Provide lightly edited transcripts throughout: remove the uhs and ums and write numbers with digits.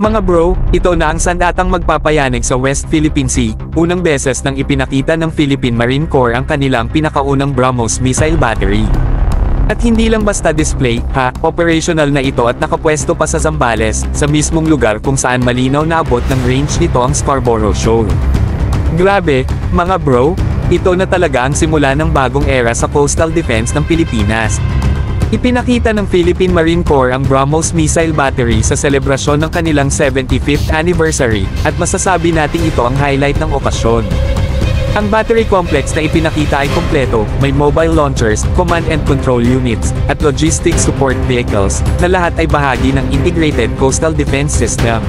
Mga bro, ito na ang sandatang magpapayanig sa West Philippine Sea. Unang beses nang ipinakita ng Philippine Marine Corps ang kanilang pinakaunang BrahMos missile battery. At hindi lang basta display, operational na ito at nakapwesto pa sa Zambales, sa mismong lugar kung saan malinaw na abot ng range nito ang Scarborough Shoal. Grabe, mga bro, ito na talaga ang simula ng bagong era sa coastal defense ng Pilipinas. Ipinakita ng Philippine Marine Corps ang BrahMos missile battery sa selebrasyon ng kanilang 75th anniversary, at masasabi nating ito ang highlight ng okasyon. Ang battery complex na ipinakita ay kompleto, may mobile launchers, command and control units, at logistics support vehicles, na lahat ay bahagi ng Integrated Coastal Defense System.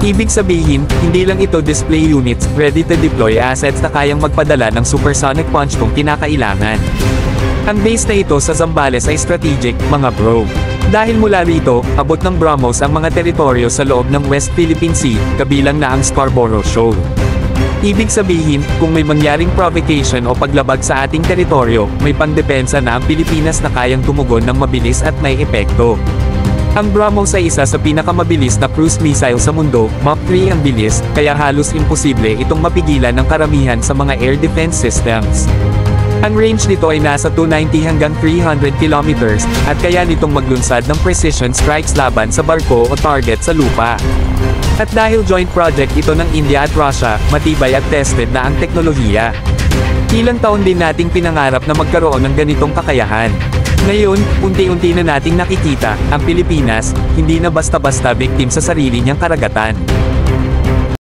Ibig sabihin, hindi lang ito display units, ready to deploy assets na kayang magpadala ng supersonic punch kung kinakailangan. Ang base na ito sa Zambales ay strategic, mga bro. Dahil mula rito, abot ng BrahMos ang mga teritoryo sa loob ng West Philippine Sea, kabilang na ang Scarborough Shoal. Ibig sabihin, kung may mangyaring provocation o paglabag sa ating teritoryo, may pangdepensa na ang Pilipinas na kayang tumugon ng mabilis at may epekto. Ang BrahMos ay isa sa pinakamabilis na cruise missile sa mundo, Mach 3 ang bilis, kaya halos imposible itong mapigilan ng karamihan sa mga air defense systems. Ang range nito ay nasa 290 hanggang 300 kilometers, at kaya nitong maglunsad ng precision strikes laban sa barko o target sa lupa. At dahil joint project ito ng India at Russia, matibay at tested na ang teknolohiya. Ilang taon din nating pinangarap na magkaroon ng ganitong kakayahan. Ngayon, unti-unti na nating nakikita, ang Pilipinas, hindi na basta-basta victim sa sarili niyang karagatan.